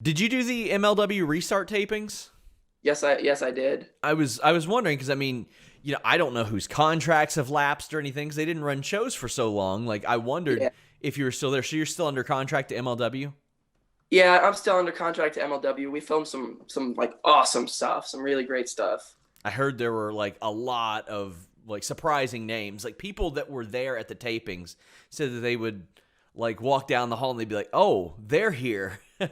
Did you do the MLW Restart tapings? Yes, I did. I was wondering because I don't know whose contracts have lapsed or anything because they didn't run shows for so long. Like I wondered Yeah. if you were still there. So you're still under contract to MLW? Yeah, I'm still under contract to MLW. We filmed some like awesome stuff, some really great stuff. I heard there were like a lot of like surprising names. Like people that were there at the tapings said that they would like walk down the hall and they'd be like, "Oh, they're here." and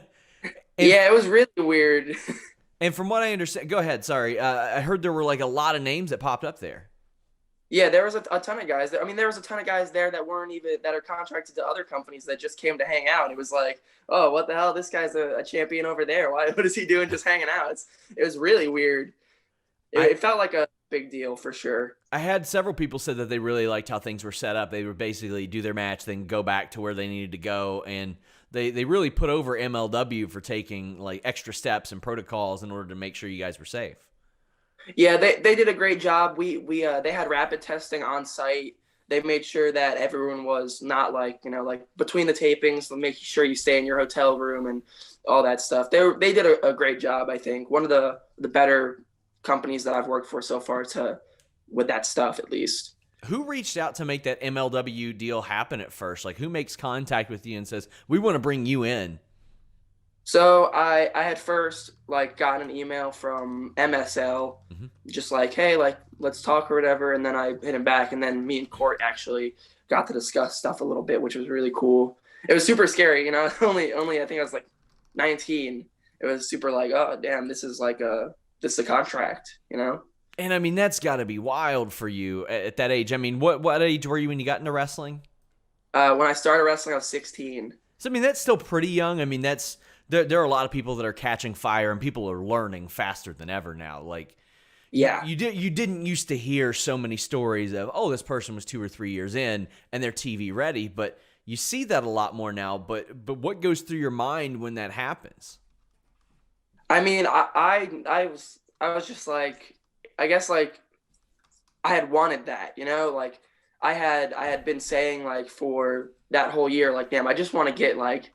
Yeah, it was really weird. and from what I understand, go ahead. Sorry, I heard there were like a lot of names that popped up there. Yeah, there was a ton of guys there. I mean, there was a ton of guys there that weren't even that are contracted to other companies that just came to hang out. It was like, oh, what the hell? This guy's a champion over there. Why? What is he doing just hanging out? It was really weird. It, I it felt like a big deal for sure. I had several people said that they really liked how things were set up. They would basically do their match, then go back to where they needed to go, and they really put over MLW for taking like extra steps and protocols in order to make sure you guys were safe. Yeah, they did a great job. We they had rapid testing on site. They made sure that everyone was not like, like between the tapings, making sure you stay in your hotel room and all that stuff. They did a great job, I think. One of the better companies that I've worked for so far to with that stuff at least. Who reached out to make that MLW deal happen at first? Like, who makes contact with you and says, "We want to bring you in"? So I had first like gotten an email from MSL, Mhm. just like, hey, like let's talk or whatever, and then I hit him back, and then me and Court actually got to discuss stuff a little bit, which was really cool. It was super scary, only I think I was like 19. It was super like, oh damn, this is a contract. And that's got to be wild for you at that age. What age were you when you got into wrestling? When I started wrestling, I was 16. So that's still pretty young. That's there are a lot of people that are catching fire and people are learning faster than ever now. Like Yeah. you didn't used to hear so many stories of, oh, this person was 2 or 3 years in and they're TV ready, but you see that a lot more now. But what goes through your mind when that happens? I mean, I was just like, I guess like I had wanted that. Like I had been saying like for that whole year, like, damn, I just want to get like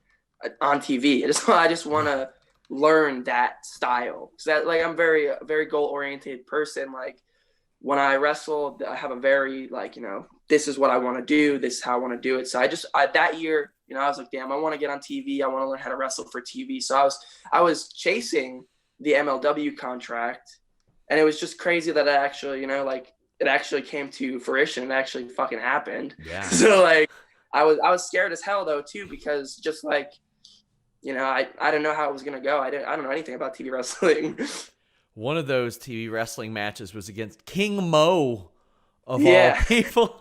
on TV. I just want to learn that style. So that like I'm very goal oriented person. Like when I wrestle, I have a very like, this is what I want to do. This is how I want to do it. So that year, I was like, damn, I want to get on TV. I want to learn how to wrestle for TV. So I was chasing the MLW contract, and it was just crazy that like it actually came to fruition. It actually fucking happened. Yeah. So like I was scared as hell though too, because just like I didn't know how it was gonna go. I don't know anything about TV wrestling. One of those TV wrestling matches was against King Mo, of all Yeah, people.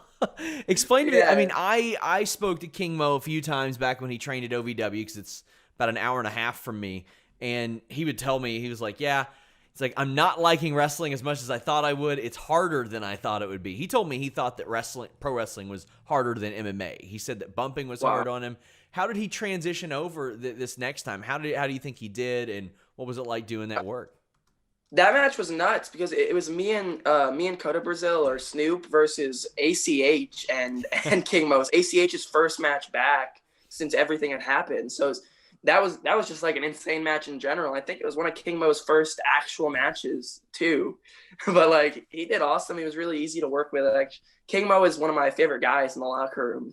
Explain to me. yeah. I spoke to King Mo a few times back when he trained at OVW because it's about an hour and a half from me, and he would tell me, he was like, "Yeah, it's like I'm not liking wrestling as much as I thought I would. It's harder than I thought it would be." He told me he thought that pro wrestling was harder than MMA. He said that bumping was Wow. hard on him. How did he transition over this next time? How do you think he did, and what was it like doing that work? That match was nuts because it was me and Kota Brazil or Snoop versus ACH and King Mo's ACH's first match back since everything had happened. So that was just like an insane match in general. I think it was one of King Mo's first actual matches too. But like he did awesome. He was really easy to work with. Like King Mo is one of my favorite guys in the locker room.